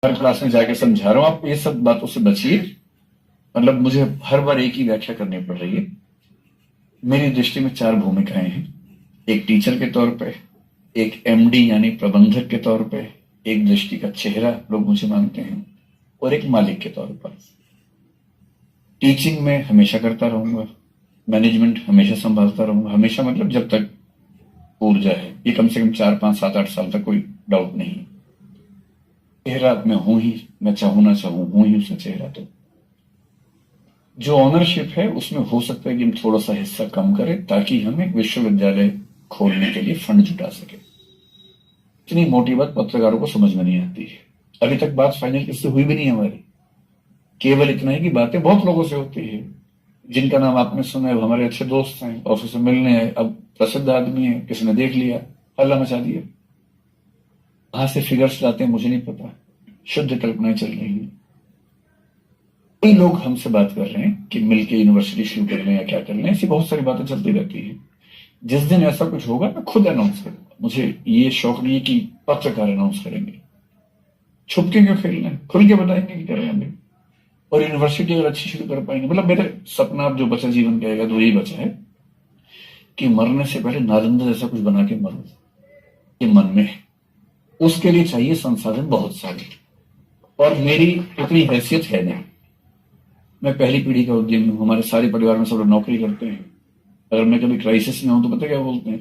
हर class में जाके समझा रहा हूं, आप ये सब बातों से बचिए। मतलब मुझे हर बार एक ही व्याख्या करनी पड़ रही है। मेरी दृष्टि में 4 भूमिकाएं हैं। एक टीचर के तौर पे, एक एमडी यानी प्रबंधक के तौर पे, एक दृष्टि का चेहरा लोग मुझे मानते हैं, और एक मालिक के तौर पर। टीचिंग में हमेशा करता रहूंगा, मैनेजमेंट हमेशा संभालता रहूंगा। हमेशा मतलब जब तक ऊर्जा है, ये कम से कम 4, 5, 7, 8 साल तक कोई डाउट नहीं। चेहरा मैं हूं ही, मैं चाहूं ना चाहूं हूं ही उसका चेहरा। तो जो ऑनरशिप है उसमें हो सकता है कि हम थोड़ा सा हिस्सा कम करें ताकि हम एक विश्वविद्यालय खोलने के लिए फंड जुटा सके। इतनी मोटी बात पत्रकारों को समझ में नहीं आती है। अभी तक बात फाइनल किससे हुई भी नहीं हमारी। केवल इतना है कि बातें बहुत लोगों से होती है, जिनका नाम आपने सुना है, हमारे अच्छे दोस्त हैं, ऑफिस में मिलने आए, अब प्रसिद्ध आदमी है, किसी ने देख लिया, हल्ला मचा दिया। कहां से फिगर्स लाते हैं मुझे नहीं पता, शुद्ध कल्पनाएं चल रही हैं। कई लोग हमसे बात कर रहे हैं कि मिलके यूनिवर्सिटी शुरू कर लें या क्या कर लें, ऐसी बहुत सारी बातें चलती रहती है। जिस दिन ऐसा कुछ होगा मैं खुद अनाउंस करूंगा। मुझे ये शौक नहीं है कि पत्रकार अनाउंस करेंगे। छुप के क्यों खेलना है, खुल के बताएंगे कि करेंगे। और यूनिवर्सिटी अगर अच्छी शुरू कर पाएंगे, मतलब मेरा सपना अब जो बचा जीवन का तो यही बचा है कि मरने से पहले नालंदा जैसा कुछ बना के मरूं, ये मन में है। उसके लिए चाहिए संसाधन बहुत सारे, और मेरी उतनी हैसियत है नहीं। मैं पहली पीढ़ी का उद्यमी हूं, हमारे सारे परिवार में सब लोग नौकरी करते हैं। अगर मैं कभी क्राइसिस में हूं तो पता क्या बोलते हैं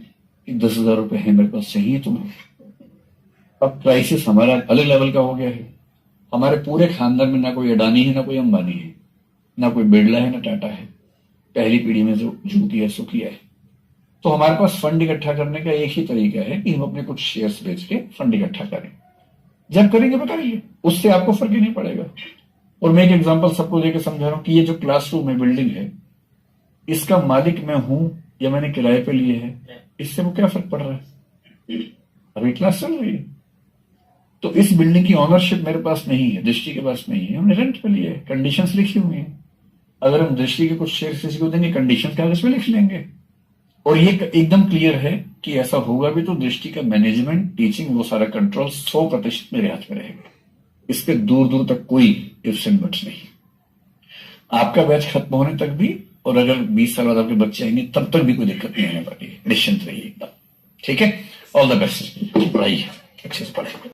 कि 10,000 रुपए है मेरे पास, चाहिए तुम्हें। अब क्राइसिस हमारा अलग लेवल का हो गया है। हमारे पूरे खानदान में ना कोई अडानी है, ना कोई अंबानी है, ना कोई बिरला है, ना टाटा है। पहली पीढ़ी में जो किया सो किया है। तो हमारे पास फंड इकट्ठा करने का एक ही तरीका है कि हम अपने कुछ शेयर्स बेच के फंड इकट्ठा करें। जब करेंगे बताइए, उससे आपको फर्क ही नहीं पड़ेगा। और मैं एक एग्जांपल सबको लेकर समझा रहा हूं कि ये जो क्लासरूम है, बिल्डिंग है, इसका मालिक मैं हूं या मैंने किराए पे लिए है, इससे वो क्या फर्क पड़ रहा है। अभी क्लास चल रही है, तो इस बिल्डिंग की ऑनरशिप मेरे पास नहीं है, दृष्टि के पास नहीं है, हमने रेंट पे लिए है, कंडीशंस लिखी हुई हैं। अगर हम दृष्टि के कुछ शेयर किसी को देंगे, कंडीशन कागज पे लिख लेंगे। और ये एकदम क्लियर है कि ऐसा होगा भी तो दृष्टि का मैनेजमेंट, टीचिंग, वो सारा कंट्रोल 100% मेरे हाथ में रहेगा। इस पे दूर दूर तक कोई इफ्स एंड बट्स नहीं। आपका बैच खत्म होने तक भी, और अगर 20 साल बाद आपके बच्चे आएंगे तब तक भी कोई दिक्कत नहीं आने वाली है। निश्चिंत रहिए एकदम। ठीक है, ऑल द बेस्ट। पढ़ाई अच्छे से पढ़ाई।